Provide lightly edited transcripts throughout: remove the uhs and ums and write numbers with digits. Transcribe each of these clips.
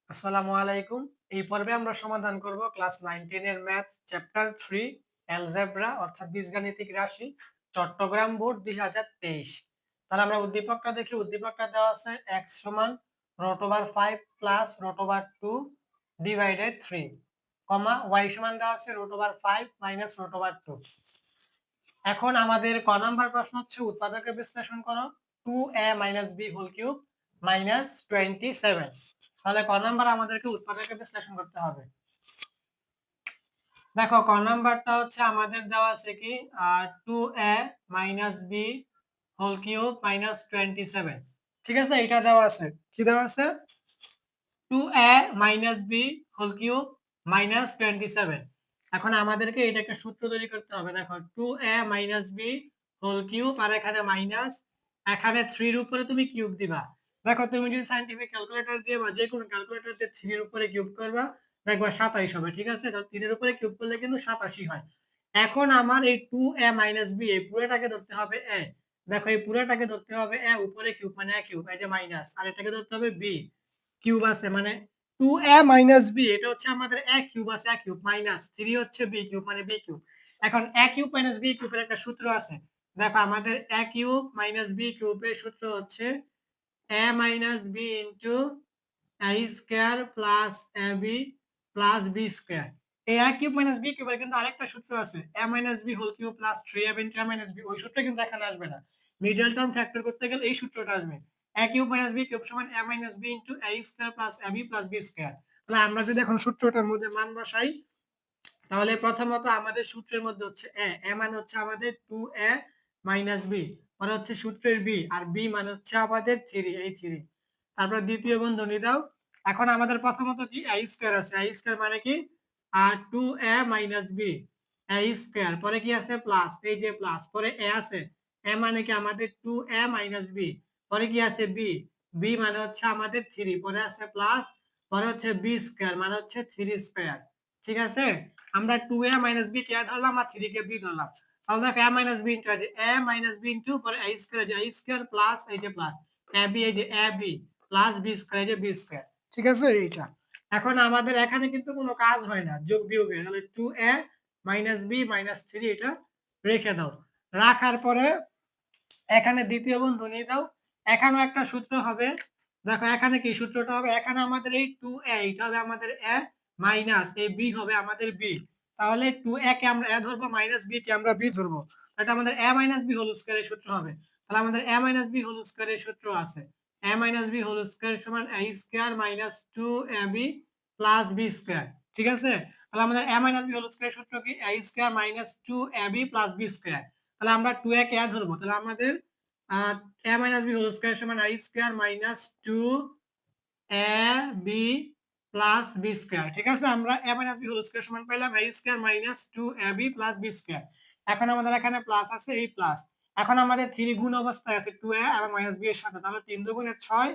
আসসালামু আলাইকুম। এই পর্বে আমরা সমাধান করব ক্লাস 9-10 এর ম্যাথ চ্যাপ্টার 3 অ্যালজেব্রা অর্থাৎ বীজগাণিতিক রাশি চট্টগ্রাম বোর্ড 2023। তাহলে আমরা উদ্দীপকটা দেখি। উদ্দীপকটা দেওয়া আছে x সমান √5 প্লাস √2 ডিভাইডেড 3, y সমান দেওয়া আছে √5 মাইনাস √2। এখন আমাদের ক নাম্বার প্রশ্ন হচ্ছে উৎপাদকে বিশ্লেষণ করো 2a minus b whole cube minus 27। তাহলে ক নাম্বার আমাদেরকে উৎপাদকে বিশ্লেষণ করতে হবে। দেখো ক নাম্বারটা হচ্ছে আমাদের দেওয়া আছে কি 2a minus b whole cube minus 27। ঠিক আছে, এটা দেওয়া আছে। কি দেওয়া আছে? 2a minus b whole cube minus 27। এখন আমাদেরকে এটা একটা সূত্র তৈরি করতে হবে। দেখো 2a minus b whole cube আর এখানে মাইনাস, এখানে 3 এর উপরে তুমি কিউব দিবা। দেখো তুমি যদি সায়েন্টিফিক ক্যালকুলেটর দিয়ে বা যে কোনো ক্যালকুলেটর দিয়ে 3 এর উপরে কিউব করবা, দেখবা 27 হবে। ঠিক আছে, তো 3 এর উপরে কিউব করলে কিন্তু 87 হয়। এখন আমার এই 2a মাইনাস b এই পুরোটাকে ধরতে হবে a। দেখো এই পুরোটাকে ধরতে হবে a, উপরে কিউব মানে a কিউব, এই যে মাইনাস, আর এটাকে ধরতে হবে b কিউব আছে মানে 2a মাইনাস b, এটা হচ্ছে আমাদের a কিউব আছে, a কিউব মাইনাস 3 হচ্ছে b কিউব মানে b কিউব। এখন a কিউব মাইনাস b কিউবের একটা সূত্র আছে। দেখো আমাদের a কিউব মাইনাস b কিউবের সূত্র হচ্ছে a minus b into a square plus ab plus b square. এই a কিউব মাইনাস b কিউবের কিন্তু আরেকটা সূত্র আছে, a minus b whole cube plus 3ab into a minus b। ওই সূত্র কিন্তু এখানে আসবে না, মিডল টার্ম ফ্যাক্টর করতে গেলে এই সূত্রটা আসবে। a cube minus b cube সমান a minus b into a square plus ab plus b square. তাহলে আমরা যদি এখন সূত্রটার মধ্যে মান বসাই, তাহলে প্রথমত আমাদের সূত্রের মধ্যে হচ্ছে a মানে হচ্ছে আমাদের 2a মাইনাস b, মানে হচ্ছে সূত্রের b, আর b মানে হচ্ছে আমাদের 3, এই 3। তারপর দ্বিতীয় বন্ধনী দাও। এখন আমাদের প্রথমত কি a স্কয়ার আছে, a স্কয়ার মানে কি 2a minus b a square, পরে কি আছে প্লাস, এই যে প্লাস, পরে a আছে, a মানে কি আমাদের 2a মাইনাস b, পরে কি আছে b, b মানে হচ্ছে আমাদের 3, পরে আছে প্লাস, পরে হচ্ছে b স্কয়ার মানে হচ্ছে 3 স্কয়ার। ঠিক আছে, আমরা 2a মাইনাস b কে ধরলাম আর 3 কে b ধরলাম। তাহলে দেখো a minus b into a minus b into পরে a স্কয়ার, যে a স্কয়ার প্লাস এই যে প্লাস ab, এই যে ab প্লাস b স্কয়ার, এই যে b স্কয়ার। ঠিক আছে এইটা। এখন আমাদের এখানে কিন্তু কোনো কাজ হয় না যোগ বিয়োগের, তাহলে 2a মাইনাস b মাইনাস 3 এটা রেখে দাও। রাখার পরে এখানে দ্বিতীয় বন্ধনী দাও। এখানেও একটা সূত্র হবে। দেখো এখানে কি সূত্রটা হবে, এখানে আমাদের এই 2a এটা হবে আমাদের a মাইনাস এই b হবে আমাদের b। তাহলে 2a কে আমরা a ধরবো, মাইনাস b কে আমরা b ধরবো। এটা আমাদের a minus b whole square এর সূত্র হবে। তাহলে আমাদের a minus b whole square এর সূত্র আছে a minus b whole square সমান a square minus 2ab plus b square. ঠিক আছে, তাহলে আমাদের a minus b whole square সূত্র কি a square minus 2ab plus b square. তাহলে আমরা 2a কে a ধরবো, তাহলে আমাদের a minus b whole square সমান a square minus 2ab plus b square. ঠিক আছে, আমরা a minus b whole square সমান পাইলাম a square minus 2ab plus b square. এখন আমাদের এখানে প্লাস আছে, এই প্লাস। এখন আমাদের 3 গুণ অবস্থায় আছে 2a এবং মাইনাস b এর সাথে, তাহলে 3 দুগুণে 6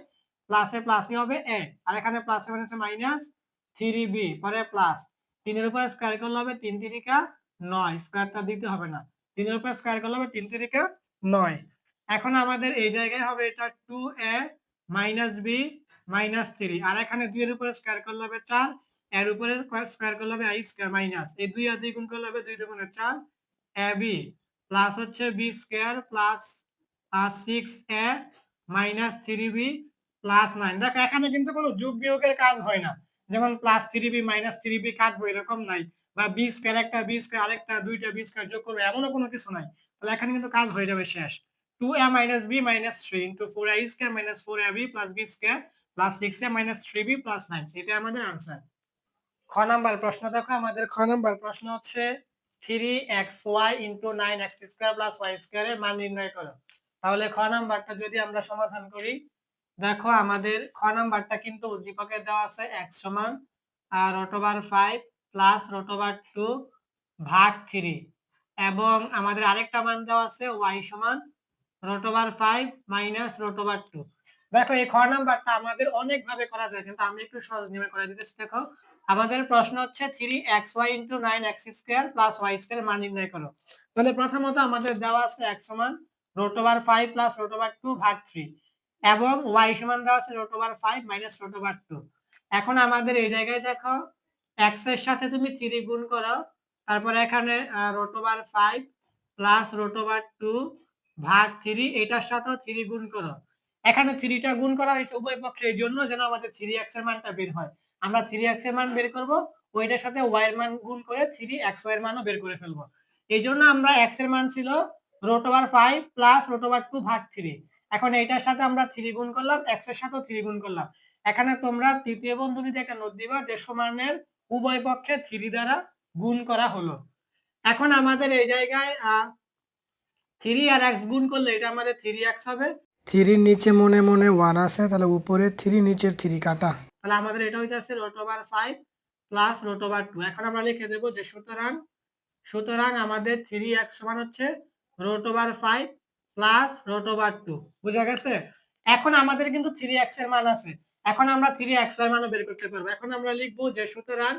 প্লাসে প্লাসই হবে a, আর এখানে প্লাসে মানে আছে মাইনাস 3b, পরে প্লাস 3 এর উপরে স্কয়ার করলে হবে 3 3 9, স্কয়ারটা দিতে হবে না। 3 এর উপরে স্কয়ার করলে হবে 3 3 9। এখন আমাদের এই জায়গায় হবে এটা 2a মাইনাস b মাইনাস 3, আর এখানে 2 এর উপরে স্কয়ার করলে হবে 4, এর উপরে স্কয়ার করলে হবে i স্কয়ার মাইনাস এই 2 আর 2 গুণ করলে হবে 2 দুগুণে 4 ab প্লাস হচ্ছে b square plus 6a minus 3b plus 9। দেখো এখানে কিন্তু কোনো যোগ বিয়োগের কাজ হয় না, যেমন প্লাস 3b মাইনাস 3b কাটবো এরকম নাই, বা b স্কয়ার একটা b স্কয়ার আরেকটা দুইটা b স্কয়ার যোগ করবো এমনও কোনো কিছু নাই। তাহলে এখানে কিন্তু কাজ হয়ে যাবে শেষ। 2a minus b minus 3 into 4a square minus 4ab plus b square plus 6a minus 3b plus 9, এটা আমাদের आंसर। খ নাম্বার প্রশ্ন দেখো, আমাদের খ নাম্বার প্রশ্ন হচ্ছে 3xy into 9x square plus y square এর মান নির্ণয় করো। তাহলে খ নাম্বারটা যদি আমরা সমাধান করি, দেখো আমাদের খ নাম্বারটা কিন্তু উদ্দীপকে দেওয়া আছে x সমান √5 প্লাস √2 ভাগ 3, এবং আমাদের আরেকটা মান দেওয়া আছে y সমান √5 মাইনাস √2। দেখো এই খ নাম্বারটা আমাদের অনেক ভাবে করা যায়, কিন্তু আমি একটু সহজ নিয়মে করে দিতেছি। দেখো আমাদের প্রশ্ন হচ্ছে 3xy into 9x square plus y square মান নির্ণয় করো। তাহলে প্রথমত আমাদের দেওয়া আছে x সমান √5 plus √2 ভাগ 3, এবং y সমান দেওয়া আছে √5 মাইনাস √2। এখন আমাদের এই জায়গায় দেখো x এর সাথে তুমি 3 গুণ করো, তারপরে এখানে √5 প্লাস √2 ভাগ 3 এটার সাথেও 3 গুণ করো। এখানে 3 টা গুণ করা হয়েছে উভয় পক্ষে এই জন্য যেন আমাদের 3x এর মানটা বের হয়। আমরা 3x এর মান বের করব, ওইটার সাথে y এর মান গুণ করে 3xy এর মানও বের করে ফেলবো। এই জন্য আমরা x এর মান ছিল √5 প্লাস √2 ভাগ 3। এখন এইটার সাথে আমরা 3 গুণ করলাম, x এর সাথেও 3 গুণ করলাম। এখানে তোমরা তৃতীয় বন্ধনীতে একটা নোট দিবা যে সমানের উভয় পক্ষে 3 দ্বারা গুণ করা হলো। এখন আমাদের এই জায়গায় 3 আর x গুণ করলে এটা আমাদের 3x হবে। 3 নিচে মনে মনে 1 আছে, তাহলে উপরে 3 নিচের 3 কাটা, তাহলে আমাদের এটা হইতাছে √5 প্লাস √2। এখন আমরা লিখে দেব যে সুতরাং আমাদের 3x সমান হচ্ছে √5 প্লাস √2। বুঝা গেছে? এখন আমাদের কিন্তু 3x এর মান আছে, এখন আমরা 3x এর মানও বের করতে পারবো। এখন আমরা লিখবো যে সুতরাং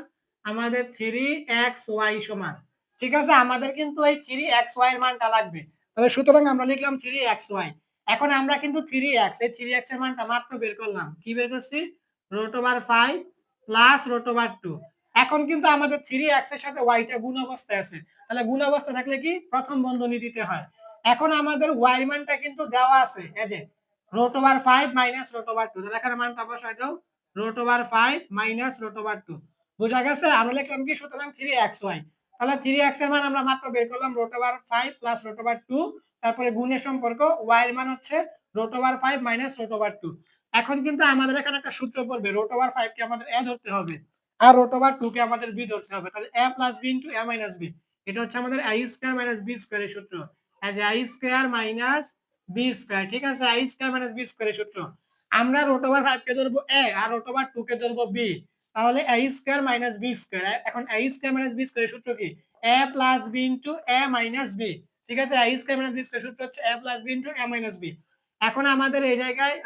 আমাদের 3xy সমান, ঠিক আছে, আমাদের কিন্তু এই 3xy এর মানটা লাগবে। তাহলে সুতরাং আমরা লিখলাম 3xy। এখন আমরা কিন্তু 3x, এই 3x এর মানটা মাত্র বের করলাম। কি বের করছি? √5 প্লাস √2। এখন কিন্তু আমাদের 3x এর সাথে y টা গুণ অবস্থায় আছে, তাহলে গুণ অবস্থা থাকলে কি প্রথম বন্ধনী দিতে হয়। এখন আমাদের y এর মানটা কিন্তু দেওয়া আছে, এই যে √5 মাইনাস √2, তাহলে এখানে মানটা বসাই দাও, √5 মাইনাস √2। বুঝা গেছে? আমরা লিখলাম কি সুতরাং 3xy। তাহলে 3x এর মান আমরা মাত্র বের করলাম √5 প্লাস √2, তারপরে গুণের সম্পর্ক y এর মান হচ্ছে √5 মাইনাস √2। এখন কিন্তু আমাদের এখানে একটা সূত্র পড়বে, √5 কে আমাদের a ধরতে হবে আর √2 কে আমাদের b ধরতে হবে। তাহলে a plus b into a minus b, এটা হচ্ছে আমাদের a square minus b square এর সূত্র। এই যে a square minus b square, ঠিক আছে, a square minus b square এর সূত্র। আমরা √5 কে ধরবো a আর √2 কে ধরবো b, তাহলে a square minus b square. এখন a square minus b square এর সূত্র কি? a plus b into a minus b, ঠিক আছে, a square minus b square সূত্র হচ্ছে a plus b into a minus b। এখন আমাদের এই জায়গায়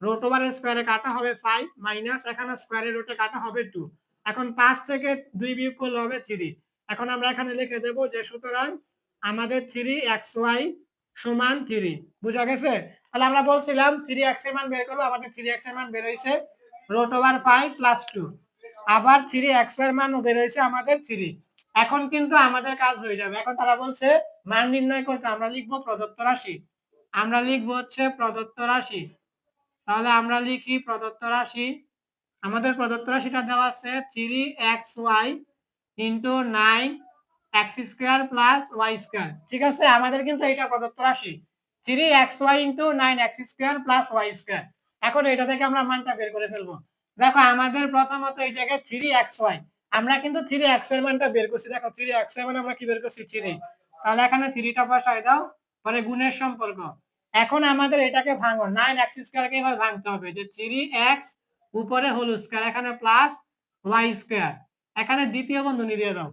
√ওভার স্কয়ারে কাটা হবে 5 মাইনাস এখানে স্কয়ারের রুটে কাটা হবে 2। এখন 5 থেকে 2 বিয়োগ করলে হবে 3। এখন আমরা এখানে লিখে দেব যে সুতরাং আমাদের 3xy সমান 3। বুঝা গেছে? তাহলে আমরা বলছিলাম 3x এর মান বের করব, আমাদের 3x এর মান বের হইছে √5 প্লাস 2। আবার 3xy এর মানও বের হইছে আমাদের 3। এখন কিন্তু আমাদের কাজ হয়ে যাবে। এখন তারা বলছে মান নির্ণয় করতে আমরা লিখব প্রদত্ত রাশি। আমরা লিখব হচ্ছে প্রদত্ত রাশি। তাহলে আমরা লিখি প্রদত্ত রাশি। আমাদের প্রদত্ত রাশিটা দেওয়া আছে 3xy into 9x square plus y square, ঠিক আছে, আমাদের কিন্তু এটা প্রদত্ত রাশি 3xy into 9x square plus y square. এখন এটা থেকে আমরা মানটা বের করে ফেলবো। দেখো আমাদের প্রথমত এই জায়গায় 3xy, আমরা কিন্তু 3x এর মানটা বের করছি। দেখো 3x এর মান আমরা কি বের করছি? 3। তাহলে এখানে 3 টা বসাই দাও, পরে গুণের সম্পর্ক। এখন আমাদের এটাকে ভাঙো, 9x স্কয়ারকে এভাবে ভাঙতে হবে যে 3x উপরে হোল স্কয়ার, এখানে প্লাস y স্কয়ার, এখানে দ্বিতীয় বন্ধনী দিয়ে দাও।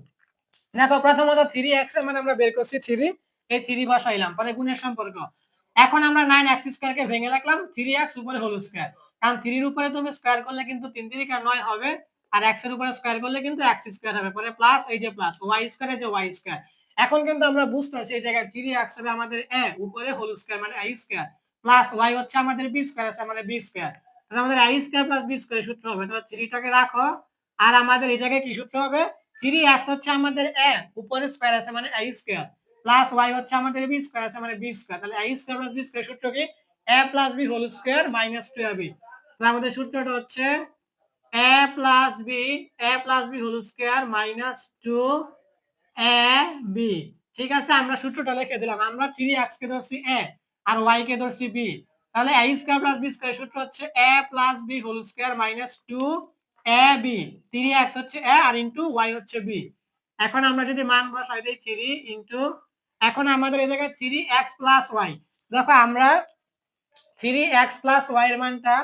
দেখো প্রথমত 3x এর মানে আমরা বের করছি 3, এই 3 বসাইলাম, পরে গুণের সম্পর্ক। এখন আমরা 9x স্কয়ারকে ভেঙে রাখলাম, 3x উপরে হোল স্কয়ার, কারণ 3 এর উপরে তুমি স্কয়ার করলে কিন্তু 3 3 কা 9 হবে, আর x এর উপরে স্কয়ার করলে কিন্তু x স্কয়ার হবে, পরে প্লাস এই যে প্লাস y স্কয়ার, এই যে y স্কয়ার। এখন কিন্তু আমরা বুঝতেছি এই জায়গায় 3x হবে আমাদের a উপরে হোল স্কয়ার মানে a স্কয়ার, প্লাস y হচ্ছে আমাদের b স্কয়ার আছে মানে b স্কয়ার, তাহলে আমাদের a square plus b square সূত্র হবে। তাহলে 3 টাকে রাখো, আর আমাদের এই জায়গায় কি সূত্র হবে? 3x হচ্ছে আমাদের a উপরে স্কয়ার আছে মানে a স্কয়ার, প্লাস y হচ্ছে আমাদের b স্কয়ার আছে মানে b স্কয়ার, তাহলে a square plus b square সূত্র কি? a plus b whole square minus 2ab। তাহলে আমাদের সূত্রটা হচ্ছে a plus b whole square minus 2ab। ঠিক আছে, আমরা সূত্রটা লিখে দিলাম। আমরা 3x কে ধরছি a আর y কে ধরছি b, তাহলে a square plus b square সূত্র হচ্ছে a plus b whole square minus 2ab। 3x হচ্ছে a আর ইনটু y হচ্ছে b। এখন আমরা যদি মান বসাই দেই 3 ইনটু, এখন আমাদের এই জায়গায় 3x প্লাস y, দেখো আমরা 3x প্লাস y এর মানটা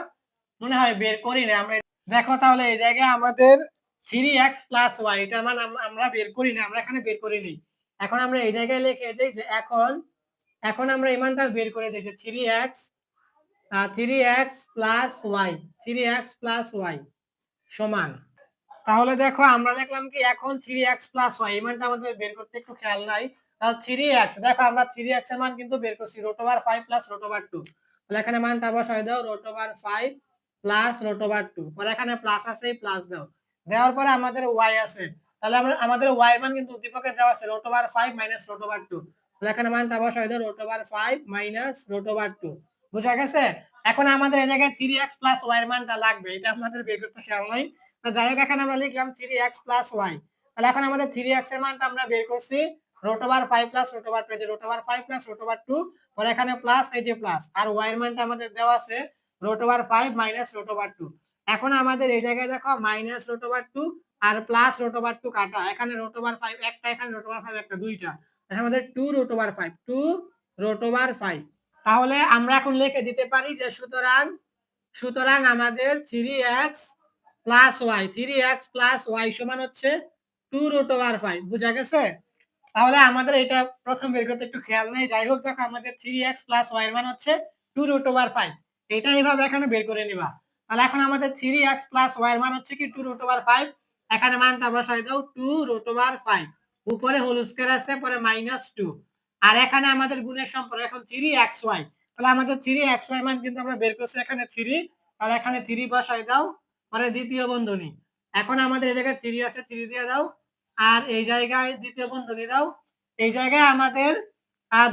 মনে হয় বের করি না আমরা। দেখো তাহলে এই জায়গায় আমাদের 3x প্লাস y এটার মান আমরা বের করি না, আমরা এখানে বের করে নিই। এখন আমরা এই জায়গায় লিখে দেই যে এখন আমরা এই মানটা বের করে দিই যে 3x plus y, 3x plus y সমান, তাহলে দেখো আমরা লিখলাম কি এখন 3x প্লাস y এই মানটা আমাদের বের করতে একটু খেয়াল নাই। তাহলে 3x, দেখো আমরা 3x এর মান কিন্তু বের করছি √5 প্লাস √2, তাহলে এখানে মানটা বসাই দাও √5 প্লাস রুট ওভার 2 পরে এখানে প্লাস আছে প্লাস দাও, দেওয়ার পরে আমাদের y আছে, তাহলে আমরা আমাদের y এর মান কিন্তু উদ্দীপকে দেওয়া আছে root over 5 minus root over 2, তাহলে এখানে মানটা বসাই দাও root over 5 minus root over 2, বুঝা গেছে? এখন আমাদের এই জায়গায় 3x প্লাস y এর মানটা লাগবে, এটা আমাদের বের করতে খেয়াল নাই, তো যাই হোক এখানে আমরা লিখলাম 3x প্লাস y, তাহলে এখন আমাদের 3x এর মানটা আমরা বের করছি root over 5 plus root over 2, যে root over 5 plus root over 2, পরে এখানে প্লাস এই যে প্লাস, আর y এর মানটা আমাদের দেওয়া আছে root over 5 minus root over 2, এখন আমাদের এই জায়গায় দেখো মাইনাস রুট ওভার 2 আর প্লাস রুট ওভার 2 কাটা, এখানে রুট ওভার 5 একটা, এখানে রুট ওভার 5 একটা, দুইটা, তাহলে আমাদের 2 রুট ওভার 5, 2 রুট ওভার 5, তাহলে আমরা এখন লিখে দিতে পারি যে সুতরাং সুতরাং আমাদের 3x plus y, 3x plus y সমান হচ্ছে 2 রুট ওভার 5, বুঝা গেছে? তাহলে আমাদের এটা প্রথম বের করতে একটু খেয়াল নেই, যাই হোক দেখো আমাদের 3x প্লাস y এর মান হচ্ছে 2 রুট ওভার 5, এটা এইভাবে এখানে বের করে নিবা, তাহলে এখন আমাদের 3x প্লাস y এর মান হচ্ছে কি 2 রুট ওভার 5, এখানে মানটা বসাই দাও 2 রুট ওভার 5, উপরে হোল স্কয়ার আছে পরে মাইনাস 2, আর এখানে আমাদের গুণের সম্পর্ক এখন 3xy, তাহলে আমাদের 3xy মান কিন্তু আমরা বের করছি এখানে 3, তাহলে এখানে 3 বসাই দাও, পরে দ্বিতীয় বন্ধনী, এখন আমাদের এই জায়গায় 3 আছে 3 দিয়ে দাও, আর এই জায়গায় দ্বিতীয় বন্ধনী দাও, এই জায়গায় আমাদের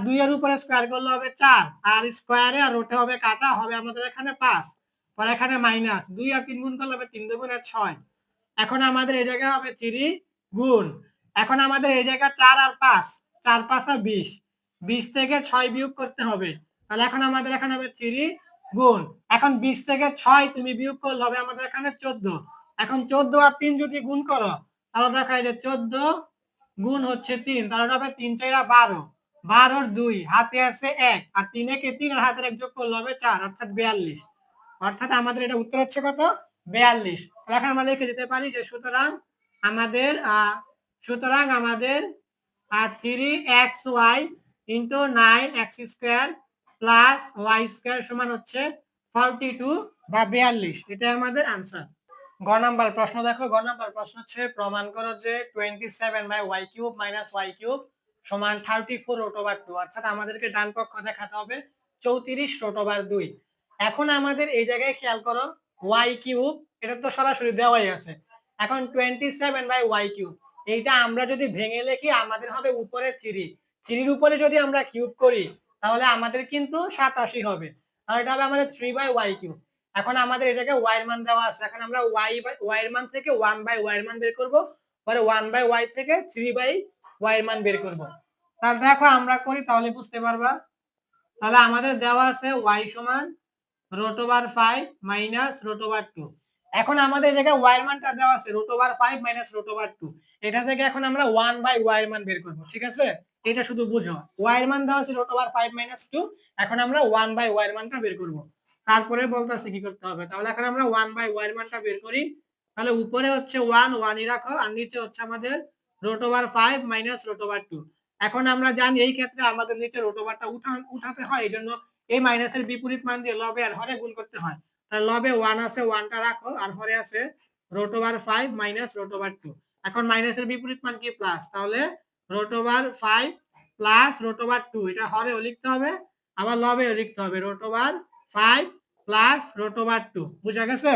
2 এর উপরে স্কয়ার করলে হবে 4, আর স্কয়ারে আর রুটে হবে কাটা, হবে আমাদের এখানে 5, পরে এখানে মাইনাস 2 আর 3 গুণ করলে হবে 3 দুগুণে 6, এখন আমাদের এই জায়গায় হবে 3 গুণ, এখন আমাদের এই জায়গায় 4 আর 5, 4 5 আর 20, 20 থেকে 6 বিয়োগ করতে হবে, তাহলে এখন আমাদের এখানে হবে 3 গুণ, এখন 20 থেকে 6 তুমি বিয়োগ করলে হবে আমাদের এখানে 14, এখন 14 আর 3 যদি গুণ করো তাহলে দেখা যায় যে 14 গুণ হচ্ছে 3, তাহলে হবে 3 4 12, 12 2 হাতে আছে 1, আর 3 একে 3 আর হাতের 1 যোগ করলে হবে 4, অর্থাৎ 42, অর্থাৎ আমাদের এটা উত্তর হচ্ছে কত 42, এখন আমরা লিখে দিতে পারি যে সুতরাং আমাদের 3xy into 9x square plus y square সমান হচ্ছে 42 বা 42, এটা আমাদের आंसर। গ নাম্বার প্রশ্ন দেখো, গ নাম্বার প্রশ্ন হচ্ছে প্রমাণ করো যে 27/y³ - y³ সমান 34 রুট ওভার 2, অর্থাৎ আমাদেরকে ডান পক্ষ দেখাতে হবে 34 রুট ওভার 2, এখন আমাদের এই জায়গায় খেয়াল করো y³ এটা তো সরাসরি দেওয়াই আছে, এখন 27/y³ এইটা আমরা যদি ভেঙে লিখি আমাদের হবে উপরে 3, 3 এর উপরে যদি আমরা কিউব করি তাহলে আমাদের কিন্তু 87 হবে, তাহলে এটা হবে আমাদের 3/y³, এখন আমাদের এই জায়গায় y এর মান দেওয়া আছে, এখন আমরা y এর মান থেকে 1/y এর মান বের করব, পরে 1/y থেকে 3/y এর মান বের করব, তাহলে দেখো আমরা করি তাহলে বুঝতে পারবা, তাহলে আমাদের দেওয়া আছে y সমান root over 5 minus root over 2, এখন আমাদের এই জায়গায় y এর মানটা দেওয়া আছে root over 5 minus root over 2, এটা থেকে এখন আমরা 1/y এর মান বের করব, ঠিক আছে? এটা শুধু বুঝো y এর মান দেওয়া আছে রুট ওভার 5 মাইনাস 2, এখন আমরা 1/y এর মানটা বের করব, তারপরে বলতাছে কি করতে হবে, তাহলে এখন আমরা 1/y এর মানটা বের করি, তাহলে উপরে হচ্ছে 1 1ই রাখো, আর নিচে হচ্ছে আমাদের root over 5 minus root over 2, এখন আমরা জানি এই ক্ষেত্রে আমাদের নিচে রুট ওভারটা উঠাতে হয়, এইজন্য এই মাইনাসের বিপরীত মান দিয়ে লবে আর হরে গুণ করতে হয়, তাহলে লবে 1 আছে 1টা রাখো, আর হরে আছে root over 5 minus root over 2, এখন মাইনাসের বিপরীত মান কি প্লাস, তাহলে root over 5 plus root over 2, এটা হরেও লিখতে হবে আবার লবেও লিখতে হবে, root over 5 plus root over 2, বুঝা গেছে?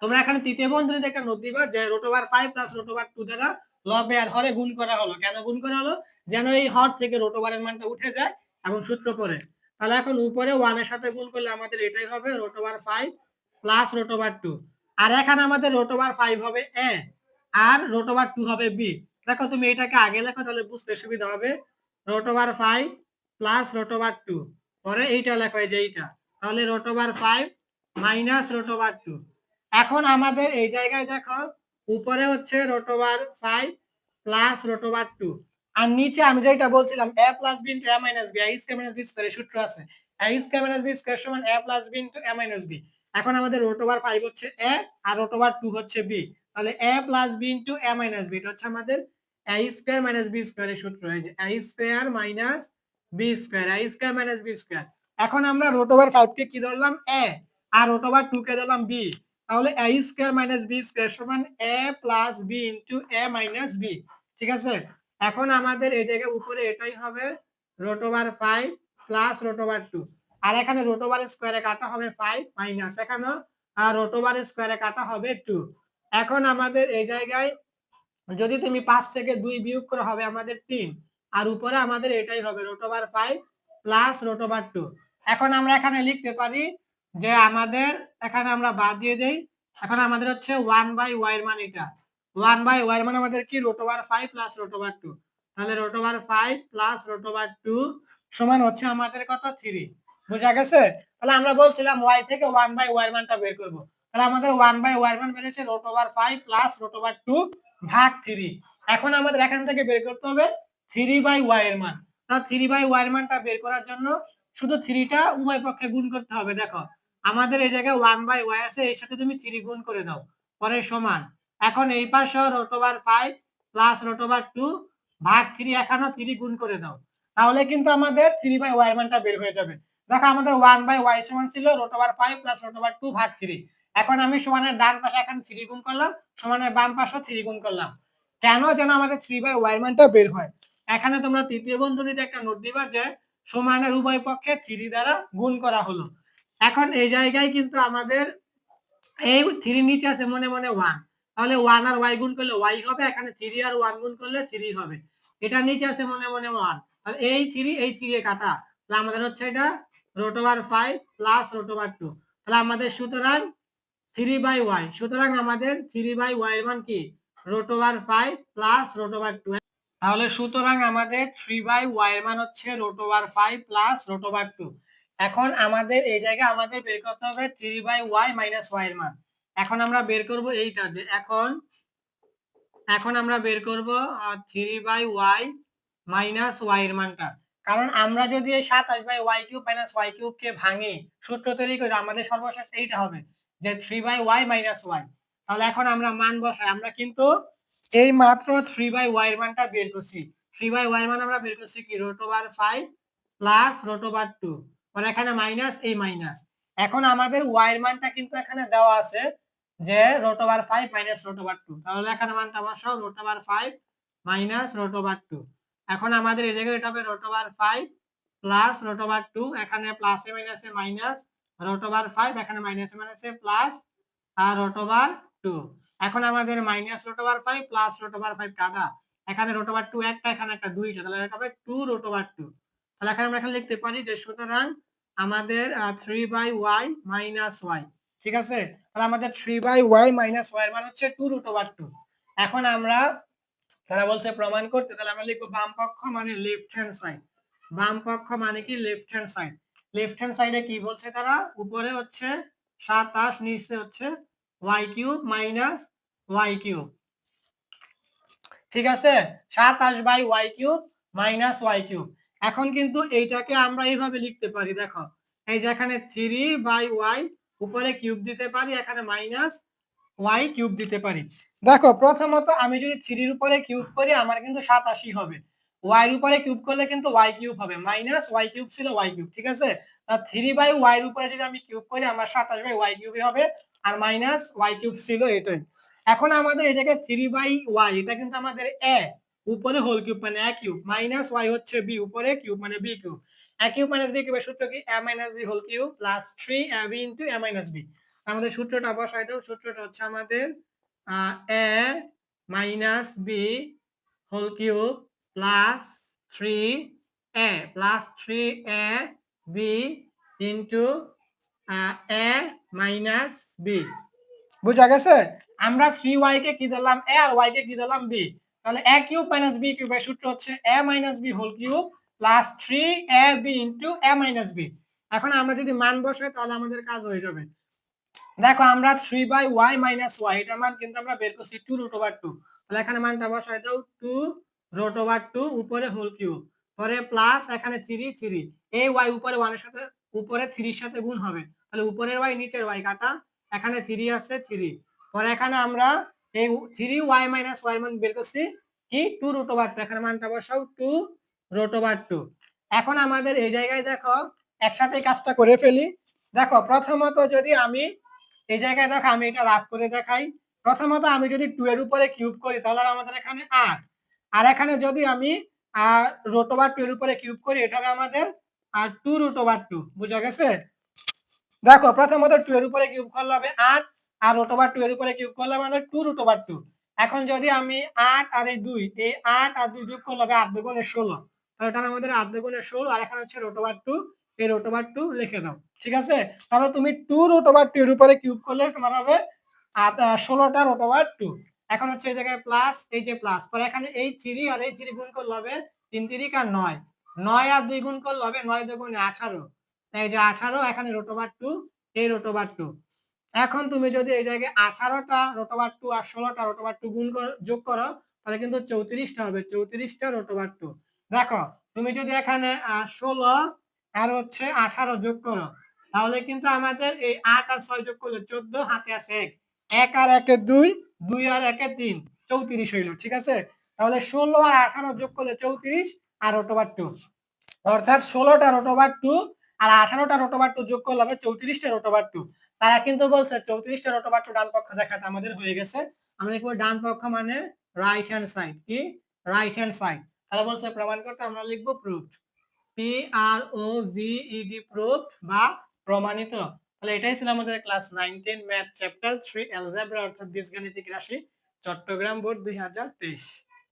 তোমরা এখানে তৃতীয় বন্ধনীতে একটা নোট দিবা যে root over 5 plus root over 2 দ্বারা লবে আর হরে গুণ করা হলো, কেন গুণ করা হলো, যেন এই হর থেকে রুট ওভারের মানটা উঠে যায় এবং সূত্র পড়ে, তাহলে এখন উপরে 1 এর সাথে গুণ করলে আমাদের এটাই হবে root over 5 plus root over 2, আর এখানে আমাদের রুট ওভার 5 হবে a আর রুট ওভার 2 হবে b, দেখো তুমি এটাকে আগে লেখো তাহলে বুঝতে সুবিধা হবে, root over 5 plus root over 2, পরে এইটা লেখো এই যে এইটা, তাহলে root over 5 minus root over 2, এখন আমাদের এই জায়গায় দেখো উপরে হচ্ছে root over 5 plus root over 2, আর নিচে আমি যেটা বলছিলাম a plus b into a minus b, a square minus b square সূত্র আছে, a square minus b square সমান a plus b into a minus b, এখন আমাদের রুট ওভার 5 হচ্ছে a আর রুট ওভার 2 হচ্ছে b, তাহলে a plus b into a minus b, এটা হচ্ছে আমাদের a স্কয়ার মাইনাস b স্কয়ারের সূত্র, এই যে a square minus b square, a square minus b square, এখন আমরা রুট ওভার 5 কে কি ধরলাম a আর রুট ওভার 2 কে ধরলাম b, তাহলে a square minus b square সমান a plus b into a minus b, ঠিক আছে? এখন আমাদের এই জায়গায় উপরে এটাই হবে root over 5 plus root over 2, আর এখানে রুট ওভার স্কয়ারে কাটা হবে 5 মাইনাস এখানে আর রুট ওভার স্কয়ারে কাটা হবে 2। এখন আমাদের এই জায়গায় যদি তুমি 5 থেকে 2 বিয়োগ করা হবে আমাদের 3, আর উপরে আমাদের এটাই হবে root over 5 plus root over 2। এখন আমরা এখানে লিখতে পারি যে আমাদের এখানে আমরা বাদ দিয়ে দেই। এখন আমাদের হচ্ছে 1/y এর মান এটা, 1/y এর মান আমাদের কি root over 5 plus root over 2। তাহলে root over 5 plus root over 2 সমান হচ্ছে আমাদের কত 3। বুঝা গেছে? তাহলে আমরা বলছিলাম y থেকে 1/y এর মানটা বের করব। তাহলে আমাদের 1/y এর মান বেরিয়েছে root over 5 plus root over 2 ভাগ 3। এখন আমাদের এখান থেকে বের করতে হবে 3/y এর মান। তাহলে 3/y এর মানটা বের করার জন্য শুধু 3টা উভয় পক্ষে গুণ করতে হবে। দেখো আমাদের এই জায়গায় 1/y আছে, এর সাথে তুমি 3 গুণ করে দাও, পরে সমান। এখন এই পাশে root over 5 plus root over 2 ভাগ 3, এখানেও 3 গুণ করে দাও। তাহলে কিন্তু আমাদের 3/y এর মানটা বের হয়ে যাবে। দেখো আমাদের 1/y সমান ছিল root over 5 plus root over 2 ভাগ 3। এখন আমি সমানের ডান পাশে এখানে 3 গুণ করলাম, সমানের বাম পাশেও 3 গুণ করলাম। কেন? যেন আমাদের 3/y এর মানটা বের হয়। এখানে তোমরা তৃতীয় বন্ধনীতে একটা নোট দিবা যে সমানের উভয় পক্ষে 3 দ্বারা গুণ করা হলো। এখন এই জায়গায় কিন্তু আমাদের এই 3 নিচে আছে মনে মনে 1, তাহলে 1 আর y গুণ করলে y হবে, এখানে 3 আর 1 গুণ করলে 3 হবে। এটা নিচে আছে মনে মনে 1, তাহলে এই 3 এই 3 এ কাটা, তাহলে আমাদের হচ্ছে এটা root over 5 plus root over 2। তাহলে আমাদের সুতরাং 3/y, সুতরাং আমাদের 3/y এর মান কি root over 5 plus root over 2। তাহলে সুতরাং আমাদের 3/y এর মান হচ্ছে root over 5 plus root over 2। এখন আমাদের এই জায়গায় আমাদের বের করতে হবে 3/y মাইনাস y এর মান। এখন আমরা বের করব এইটা যে এখন আমরা বের করব 3/y মাইনাস y এর মানটা। কারণ আমরা যদি এই 27/y cube minus y cube কে ভাঙি, সূত্র তৈরি করি, আমাদের সর্বশেষ এইটা হবে যে 3/y মাইনাস y। তাহলে এখন আমরা মান বসাই। আমরা কিন্তু এই মাত্র 3/y এর মানটা বের করছি। 3/y এর মান আমরা বের করছি কি root over 5 plus root over 2, মানে এখানে মাইনাস এই মাইনাস। এখন আমাদের y এর মানটা কিন্তু এখানে দেওয়া আছে যে root over 5 minus root over 2। তাহলে এখানে মানটা বসাও root over 5 minus root over 2। এখন আমাদের এই জায়গায় এটা হবে root over 5 plus root over 2, এখানে প্লাসে মাইনাসে মাইনাস রুট ওভার 5, এখানে মাইনাসে মাইনাসে প্লাস আর রুট ওভার 2। এখন আমাদের minus root over 5 plus root over 5 কাটা, এখানে রুট ওভার 2 একটা, এখানে একটা দুইটা, তাহলে এটা হবে 2 রুট ওভার 2। তাহলে এখানে আমরা এখানে লিখতে পারি যে সুতরাং আমাদের 3/y মাইনাস y। ঠিক আছে? তাহলে আমাদের 3/y মাইনাস y এর মান হচ্ছে 2 রুট ওভার 2। এখন আমরা, তারা বলছে প্রমাণ করতে, তাহলে আমরা লিখব বাম পক্ষ মানে লেফট হ্যান্ড সাইড। বাম পক্ষ মানে কি left hand side. Left hand সাইডে কি বলছে তারা, উপরে হচ্ছে 27, নিচে হচ্ছে y cube minus y cube. ঠিক আছে? 27/y cube minus y cube. এখন কিন্তু এইটাকে আমরা এইভাবে লিখতে পারি। দেখো এই যে এখানে 3/y উপরে কিউব দিতে পারি, এখানে মাইনাস y কিউব দিতে পারি। দেখো প্রথমত আমি যদি 3 এর উপরে কিউব করি আমার কিন্তু 87 হবে, y এর উপরে কিউব করলে কিন্তু y কিউব হবে, মাইনাস y কিউব ছিল y কিউব। ঠিক আছে? তা 3/y এর উপরে যদি আমি কিউব করি আমার 27/y কিউবই হবে, আর মাইনাস y কিউব ছিল এটাই। এখন আমাদের এই জায়গায় 3/y এটা কিন্তু আমাদের a, উপরে হোল কিউব মানে a কিউব, মাইনাস y হচ্ছে b, উপরে কিউব মানে b cube. a cube minus b কিউবের সূত্র কি a minus b whole cube plus 3ab into a minus b। আমাদের সূত্রটা বসাই দাও। সূত্রটা হচ্ছে আমাদের a minus b whole cube plus 3a plus 3ab into a minus b। বুঝা গেছে? আমরা 3y কে কি দিলাম a আর y কে কি দিলাম b। তাহলে a কিউব মাইনাস b কিউবের সূত্র হচ্ছে a minus b whole cube plus 3ab into a minus b। এখন আমরা যদি মান বসাই তাহলে আমাদের কাজ হয়ে যাবে। দেখো আমরা 3/y মাইনাস y এটার মান কিন্তু আমরা বের করছি 2 রুট ওভার 2। তাহলে এখানে মানটা বসাই দাও 2 রুট ওভার 2 উপরে হোল কিউব, পরে প্লাস এখানে 3 এই y উপরে 1 এর সাথে, উপরে 3 এর সাথে গুণ হবে, তাহলে উপরের y নিচের y কাটা, এখানে 3 আছে 3, পরে এখানে আমরা এই 3y মাইনাস y এর মান বের করছি কি 2 রুট ওভার 2, এখানে মানটা বসাও 2 রুট ওভার 2। এখন আমাদের এই জায়গায় দেখো একসাথে কাজটা করে ফেলি। দেখো প্রথমত যদি আমি এই জায়গায় দেখো আমি এটা রাফ করে দেখাই। প্রথমত আমি যদি 2 এর উপরে কিউব করি তাহলে আমাদের এখানে 8, আর এখানে যদি আমি রুট ওভার 2 এর উপরে কিউব করি এটা হবে আমাদের 2 রুট ওভার 2। বুঝা গেছে? দেখো প্রথমত 2 এর উপরে কিউব করলে হবে 8 আর √2 এর উপরে কিউব করলে মানে 2√2। এখন যদি আমি 8 আর এই 2 এই 8 আর 2 যোগ করলে হবে 8 2 16। তাহলে এটা আমাদের 8 2 16 আর এখানে হচ্ছে √2 এই √2 লিখে দাও। ঠিক আছে? তাহলে তুমি 2√2 এর উপরে কিউব করলে তোমার হবে 16টা √2। এখন হচ্ছে এই জায়গায় প্লাস এই যে প্লাস পরে এখানে এই 3 আর এই 3 গুণ করলে হবে 3 3 আর 9 9 আর 2 গুণ করলে হবে 9 2 18। এই যে 18 এখানে √2 এই √2। এখন তুমি যদি এই জায়গায় 18টা √2 আর 16টা √2 গুণ যোগ করো তাহলে কিন্তু 34টা হবে 34টা √2। দেখো তুমি যদি এখানে 16 আর হচ্ছে 18 যোগ করো তাহলে কিন্তু আমাদের এই 8 আর 6 যোগ করলে 14 হাতে আছে 1 1 আর 1 এ 2 2 আর 1 এ 3 34 হইল। ঠিক আছে? তাহলে 16 আর 18 যোগ করলে 34 আর √2 অর্থাৎ 16টা √2 আর 18টা √2 যোগ করলে হবে 34টা √2। তারা কিন্তু বলছে 34টা √2 ডান পক্ষ দেখাতে আমাদের হয়ে গেছে। আমরা লিখব ডান পক্ষ মানে রাইট হ্যান্ড সাইড। কি? Right hand side. তাহলে বলছে প্রমাণ করতে আমরা লিখব প্রুফড। PROVED প্রুফড বা প্রমাণিত। তাহলে এটাই ছিল আমাদের ক্লাস 9 10 ম্যাথ চ্যাপ্টার 3 অ্যালজেব্রা অর্থাৎ বীজগাণিতিক রাশি চট্টগ্রাম বোর্ড 2023।